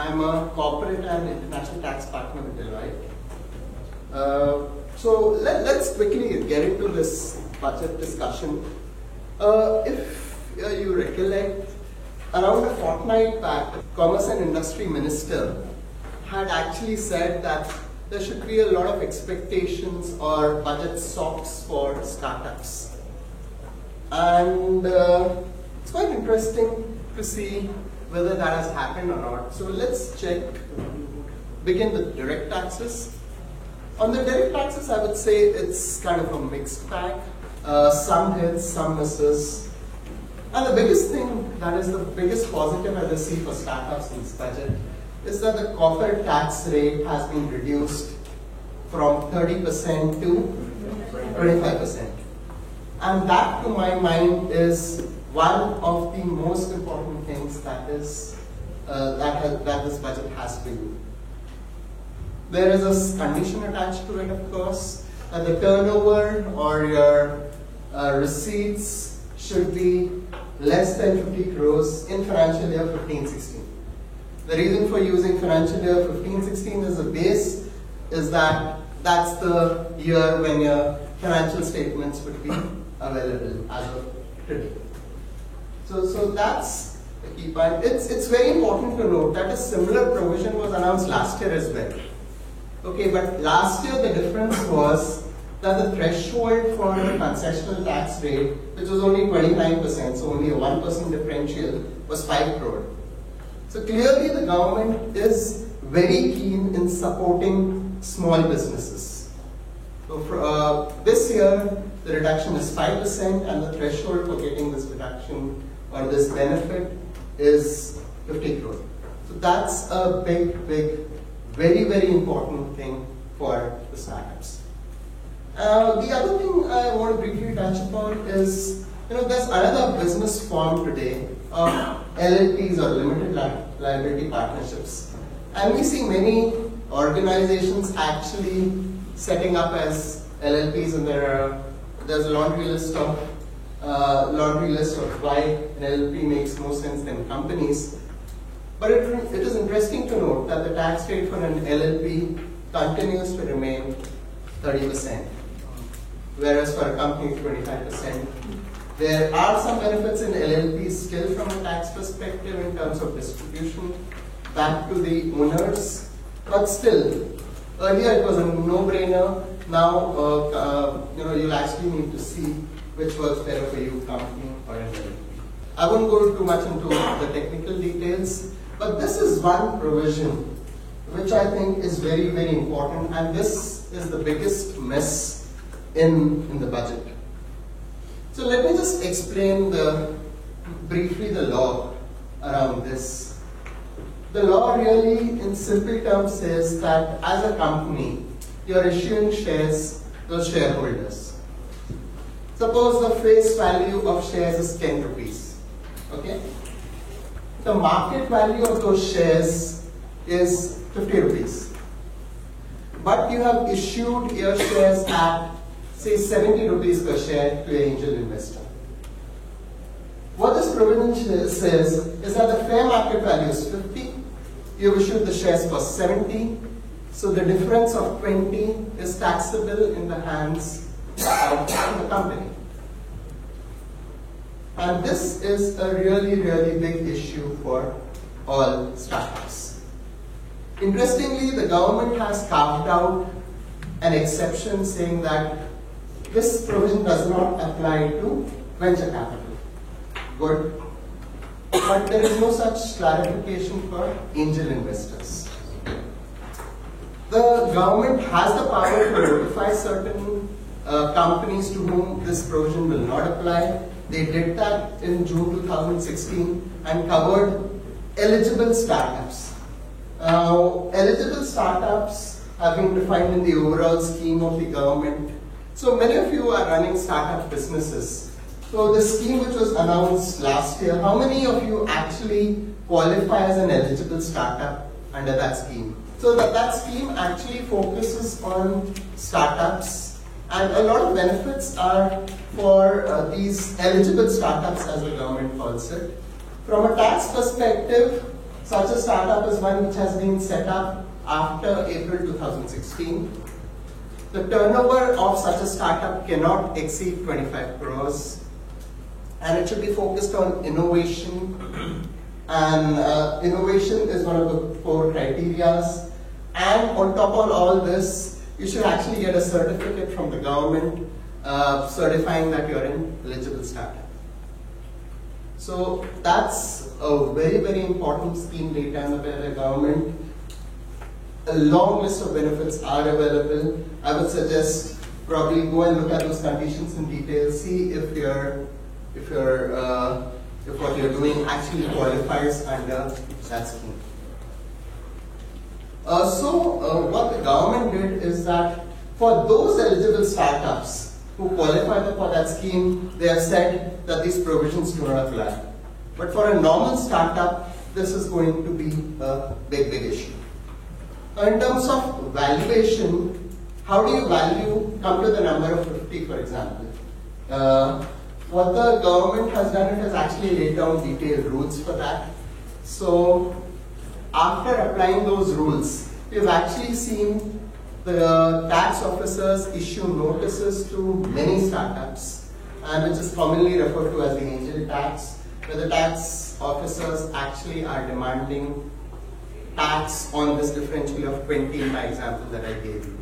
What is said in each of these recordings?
I'm a corporate and international tax partner with Deloitte. So let's quickly get into this budget discussion. If you recollect, around a fortnight back, Commerce and Industry Minister had actually said that there should be a lot of expectations or budget socks for startups. And it's quite interesting to see whether that has happened or not. So let's check. Begin with direct taxes. On the direct taxes, I would say it's kind of a mixed bag. Some hits, some misses. And the biggest thing, that is the biggest positive I see for startups in this budget, is that the corporate tax rate has been reduced from 30% to 25%. And that, to my mind, is one of the most important things that is that this budget has for you. There is a condition attached to it, of course, that the turnover or your receipts should be less than 50 crores in financial year 15-16. The reason for using financial year 15-16 as a base is that that's the year when your financial statements would be available as of today. So that's the key point. It's very important to note that a similar provision was announced last year as well. Okay, but last year the difference was that the threshold for the concessional tax rate, which was only 29%, so only a 1% differential, was 5 crore. So clearly the government is very keen in supporting small businesses. So for, this year, the reduction is 5% and the threshold for getting this reduction or this benefit is 50 crore. So that's a big, very, very important thing for the startups. The other thing I want to briefly touch upon is, there's another business form today of LLPs or limited liability partnerships. And we see many organizations actually setting up as LLPs, and there's a laundry list of why an LLP makes more sense than companies. But it is interesting to note that the tax rate for an LLP continues to remain 30%, whereas for a company 25%. There are some benefits in LLPs still from a tax perspective in terms of distribution back to the owners, but still, earlier it was a no-brainer. Now, you'll actually need to see which works better for you, company or an LLP. I won't go too much into the technical details, but this is one provision which I think is very, very important, and this is the biggest mess in the budget. So let me just explain briefly the law around this. The law really, in simple terms, says that as a company, you're issuing shares to the shareholders. Suppose the face value of shares is 10 rupees. Okay? The market value of those shares is 50 rupees. But you have issued your shares at, say, 70 rupees per share to an angel investor. What this provision says is that the fair market value is 50, you have issued the shares for 70, so the difference of 20 is taxable in the hands of the company. And this is a really, really big issue for all startups. Interestingly, the government has carved out an exception saying that this provision does not apply to venture capital. Good. But there is no such clarification for angel investors. The government has the power to notify certain companies to whom this provision will not apply. They did that in June 2016 and covered eligible startups. Eligible startups have been defined in the overall scheme of the government. So many of you are running startup businesses. So the scheme which was announced last year, how many of you actually qualify as an eligible startup under that scheme? So that scheme actually focuses on startups, and a lot of benefits are for these eligible startups, as the government calls it. From a tax perspective, Such a startup is one which has been set up after April 2016. The turnover of such a startup cannot exceed 25 crores, and it should be focused on innovation, and innovation is one of the core criteria. And on top of all this, you should actually get a certificate from the government certifying that you're an eligible startup. So that's a very, very important scheme data by the government. A long list of benefits are available. I would suggest probably go and look at those conditions in detail, see if what you're doing actually qualifies under that scheme. What the government did is that for those eligible startups who qualify for that scheme, they have said that these provisions do not apply. But for a normal startup, this is going to be a big, big issue. In terms of valuation, how do you come to the number of 50, for example? What the government has done, it has actually laid down detailed rules for that. So after applying those rules, we've actually seen the tax officers issue notices to many startups, and which is commonly referred to as the angel tax, where the tax officers actually are demanding tax on this differential of 20 in my example that I gave you.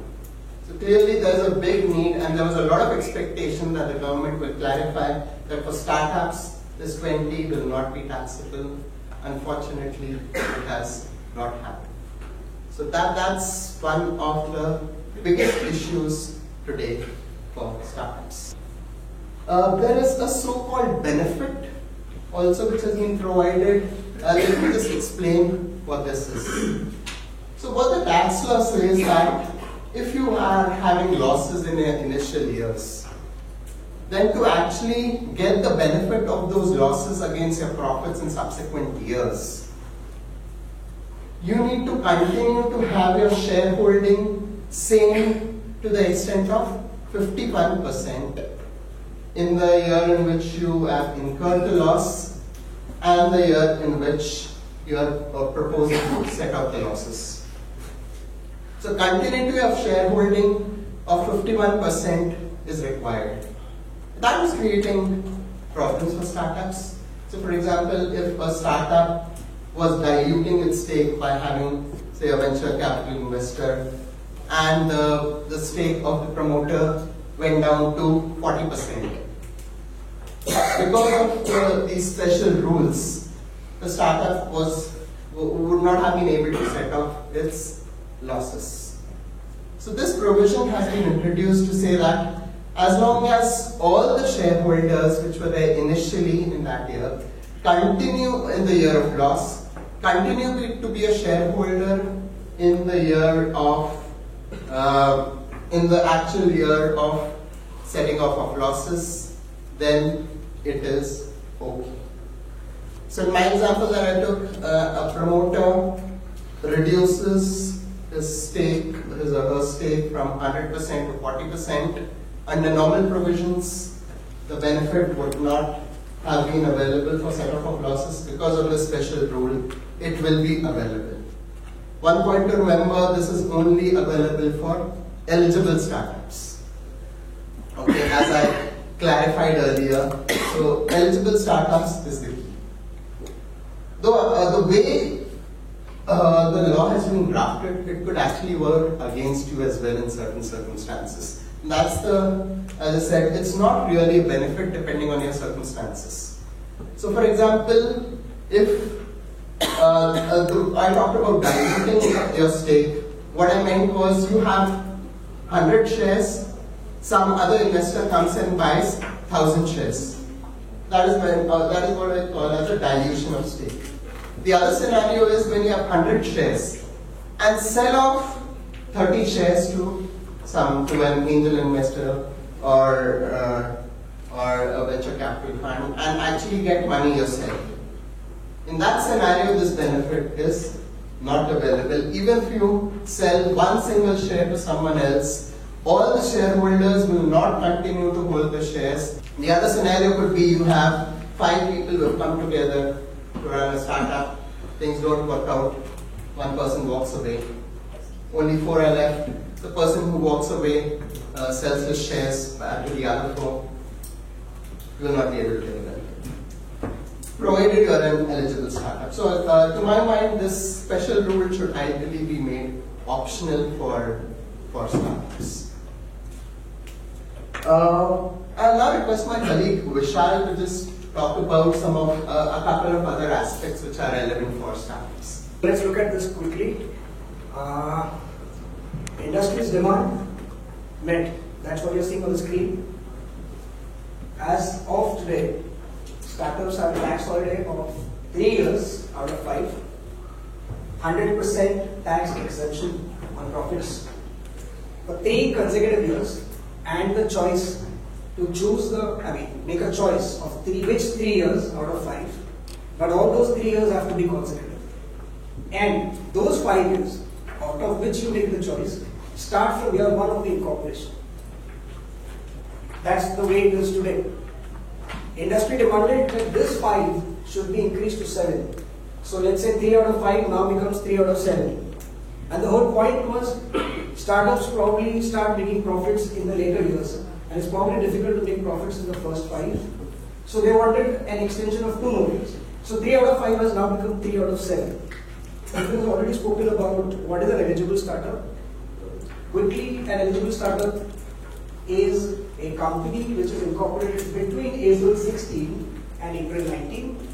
So clearly there is a big need, and there was a lot of expectation that the government will clarify that for startups this 20 will not be taxable. Unfortunately, it has not happened. So that's one of the biggest issues today for startups. There is a so-called benefit also which has been provided. Let me just explain what this is. So what the tax law says that if you are having losses in your initial years, then to actually get the benefit of those losses against your profits in subsequent years, you need to continue to have your shareholding same to the extent of 51% in the year in which you have incurred the loss and the year in which you are proposing to set out the losses. So continuity of shareholding of 51% is required. That is creating problems for startups. So for example, if a startup was diluting its stake by having, say, a venture capital investor, and the stake of the promoter went down to 40%. Because of these special rules, the startup would not have been able to set off its losses. So this provision has been introduced to say that as long as all the shareholders which were there initially in that year continue in the year of loss, continue to be a shareholder in the year of in the actual year of setting off of losses, then it is okay. So in my example that I took, a promoter reduces his stake, his or her stake from 100% to 40%. Under normal provisions, the benefit would not have been available for set off of losses. Because of this special rule, it will be available. One point to remember, this is only available for eligible startups. Okay, as I clarified earlier, so eligible startups is the key. Though the way the law has been drafted, it could actually work against you as well in certain circumstances. That's as I said, it's not really a benefit depending on your circumstances. So for example, if I talked about diluting your stake, what I meant was you have 100 shares, some other investor comes and buys 1,000 shares. That is what I call as a dilution of stake. The other scenario is when you have 100 shares and sell off 30 shares to an angel investor or a venture capital fund and actually get money yourself. In that scenario, this benefit is not available. Even if you sell one single share to someone else, all the shareholders will not continue to hold the shares. The other scenario could be you have 5 people who have come together to run a startup, things don't work out, one person walks away. Only 4 are left. The person who walks away sells his shares back to the other 4. You will not be able to get them, provided you are an eligible startup. So to my mind, this special rule should ideally be made optional for startups. I'll now request my colleague Vishal to just talk about some of a couple of other aspects which are relevant for startups. Let's look at this quickly. Industry's demand met. That's what you're seeing on the screen. As of today, startups have a tax holiday of 3 years out of 5, 100% tax exemption on profits for 3 consecutive years, and the choice to choose make a choice of which 3 years out of 5, but all those 3 years have to be consecutive. And those 5 years, out of which you make the choice, start from year 1 of the incorporation. That's the way it is today. Industry demanded that this 5 should be increased to 7. So let's say 3 out of 5 now becomes 3 out of 7. And the whole point was startups probably start making profits in the later years. And it's probably difficult to make profits in the first 5. So they wanted an extension of 2 more years. So 3 out of 5 has now become 3 out of 7. We have already spoken about what is an eligible startup. Quickly, an eligible startup is a company which is incorporated between April 16 and April 19,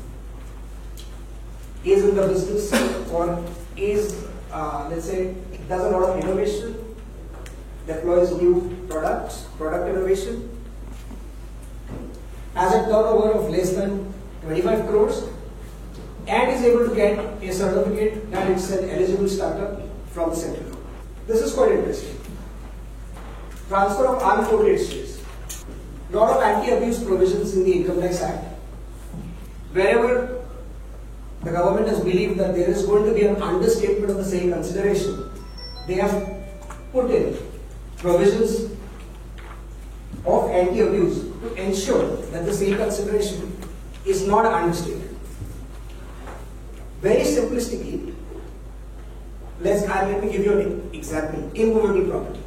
is in the business or is, let's say, does a lot of innovation, deploys new products, product innovation, has a turnover of less than 25 crores, and is able to get a certificate that it's an eligible startup from the central government. This is quite interesting. Transfer of unquoted shares. Lot of anti-abuse provisions in the Income Tax Act. Wherever the government has believed that there is going to be an understatement of the sale consideration, they have put in provisions of anti-abuse to ensure that the sale consideration is not understated. Very simplistically, let me give you an example. Immovable property.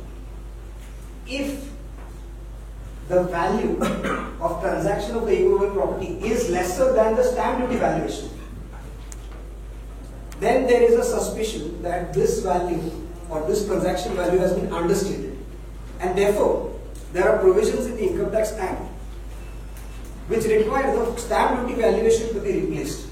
If the value of transaction of the immovable property is lesser than the stamp duty valuation, then there is a suspicion that this value or this transaction value has been understated. And therefore, there are provisions in the Income Tax Act which require the stamp duty valuation to be replaced,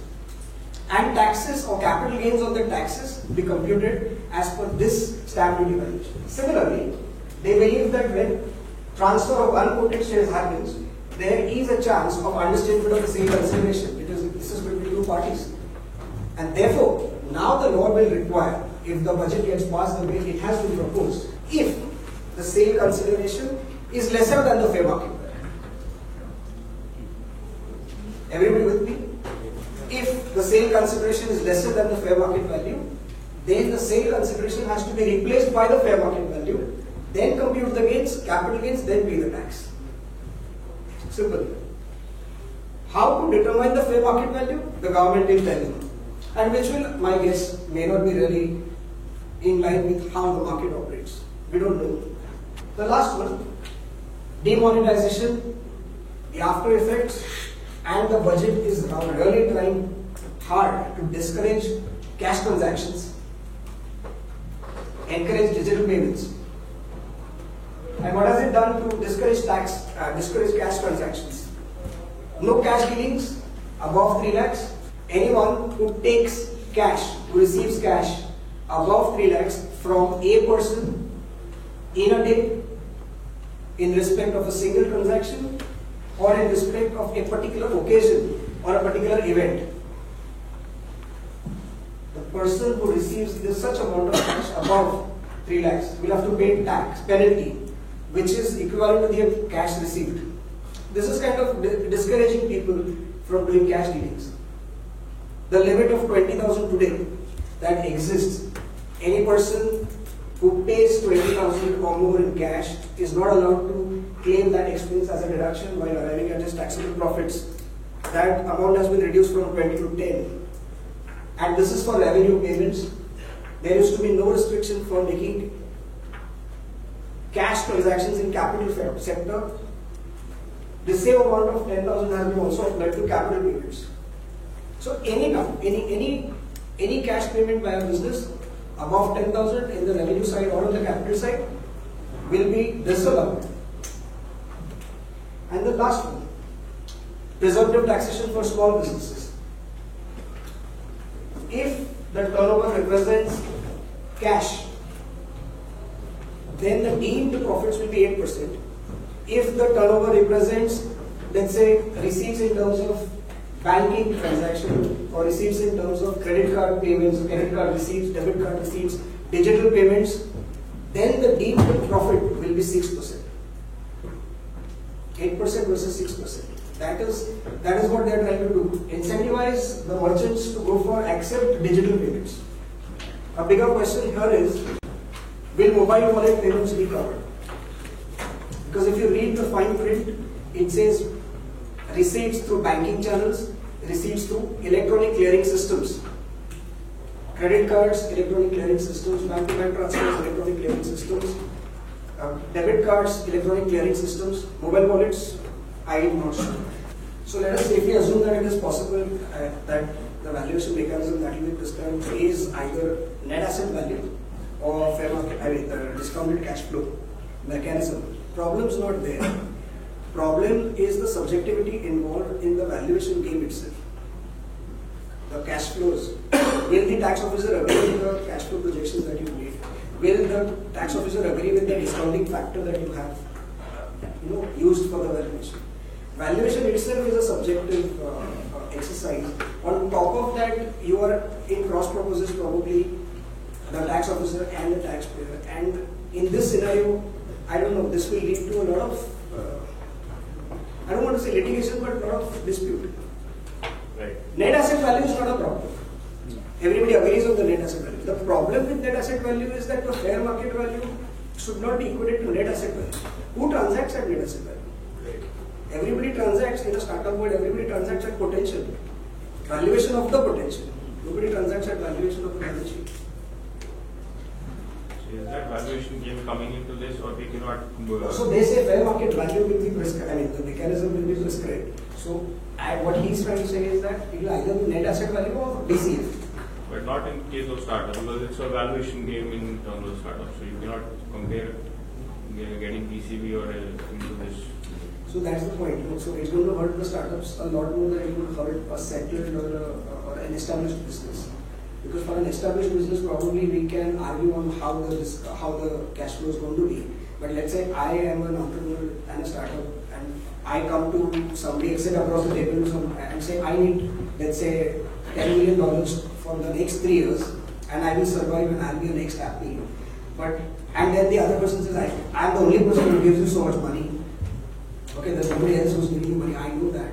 and taxes or capital gains on the taxes be computed as per this stamp duty valuation. Similarly, they believe that when transfer of unquoted shares happens, there is a chance of understatement of the sale consideration because this is between 2 parties. And therefore, now the law will require, if the budget gets passed the way it has been proposed, if the sale consideration is lesser than the fair market value. Everybody with me? If the sale consideration is lesser than the fair market value, then the sale consideration has to be replaced by the fair market value. Then compute the gains, capital gains, then pay the tax. Simple. How to determine the fair market value? The government will tell you. And which will, my guess, may not be really in line with how the market operates. We don't know. The last one, demonetization, the after effects, and the budget is now really trying hard to discourage cash transactions, encourage digital payments. And what has it done to discourage cash transactions? No cash dealings above 3 lakhs. Anyone who takes cash, who receives cash above 3 lakhs from a person in a day in respect of a single transaction or in respect of a particular occasion or a particular event. The person who receives such amount of cash above 3 lakhs will have to pay tax penalty, which is equivalent to the cash received. This is kind of discouraging people from doing cash dealings. The limit of 20,000 today that exists, any person who pays 20,000 or more in cash is not allowed to claim that expense as a deduction while arriving at his taxable profits. That amount has been reduced from 20 to 10. and this is for revenue payments. There used to be no restriction for making cash transactions in capital sector. The same amount of 10,000 has been also applied to capital payments. So any cash payment by a business above 10,000 in the revenue side or on the capital side will be disallowed. And the last one, presumptive taxation for small businesses. If the turnover represents cash, then the deemed profits will be 8%. If the turnover represents, let's say, receipts in terms of banking transaction or receipts in terms of credit card payments, credit card receipts, debit card receipts, digital payments, then the deemed profit will be 6%. 8% versus 6%. That is what they are trying to do. Incentivize the merchants to go for accept digital payments. A bigger question here is, will mobile wallet payments be covered? Because if you read the fine print, it says receipts through banking channels, receipts through electronic clearing systems. Credit cards, electronic clearing systems, bank-to-bank transfers, electronic clearing systems, debit cards, electronic clearing systems, mobile wallets, I am not sure. So let us safely assume that it is possible that the valuation mechanism that will be prescribed is either net asset value or fair market, discounted cash flow mechanism. Problem is not there. Problem is the subjectivity involved in the valuation game itself. The cash flows. Will the tax officer agree with the cash flow projections that you made? Will the tax officer agree with the discounting factor that you have used for the valuation? Valuation itself is a subjective exercise. On top of that, you are in cross purposes probably the tax officer and the taxpayer. And in this scenario, I don't know, this will lead to a lot of, I don't want to say litigation, but a lot of dispute. Right. Net asset value is not a problem. Everybody agrees on the net asset value. The problem with net asset value is that the fair market value should not be equated to net asset value. Who transacts at net asset value? Right. Everybody transacts in a startup world, everybody transacts at potential. Valuation of the potential. Nobody transacts at valuation of the balance sheet. Is that valuation game coming into this, or we cannot? So they say fair market value will be prescribed. I mean, the mechanism will be prescribed. So what he's trying to say is that it will either be net asset value or DCF. But not in case of startup, because it's a valuation game in terms of startup. So you cannot compare getting PCB or into this. So that's the point. So it's going to hurt the startups a lot more than it would hurt a settled or an established business. Because for an established business, probably we can argue on how the cash flow is going to be. But let's say I am an entrepreneur and a startup, and I come to somebody, sit across the table and say, I need, let's say, $10 million for the next 3 years, and I will survive and I'll be the next happy. And then the other person says, I am the only person who gives you so much money. Okay, there's somebody else who's giving you money, I know that.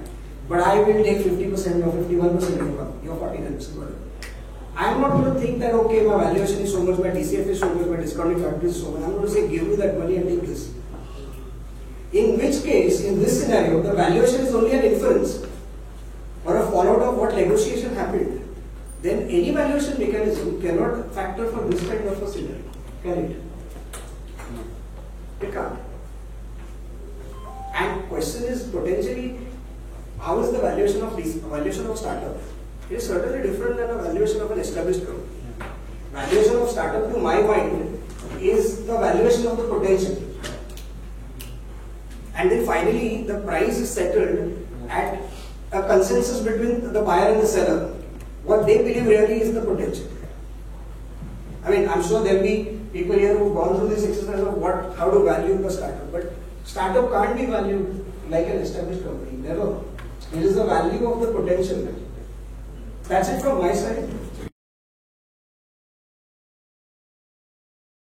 But I will take 50% or 51% income, you're 49%. Whatever. I'm not going to think that, okay, my valuation is so much, my DCF is so much, my discounting factor is so much. I'm going to say, give me that money and take this. In which case, in this scenario, the valuation is only an inference or a fallout of what negotiation happened. Then any valuation mechanism cannot factor for this kind of a scenario. Can it? It can't. And question is potentially, how is the valuation of startup? It is certainly different than a valuation of an established company. Valuation of startup, to my mind, is the valuation of the potential. And then finally, the price is settled at a consensus between the buyer and the seller. What they believe really is the potential. I mean, I'm sure there will be people here who have gone through this exercise of how to value the startup. But startup can't be valued like an established company. Never. It is the value of the potential. That's it from my side.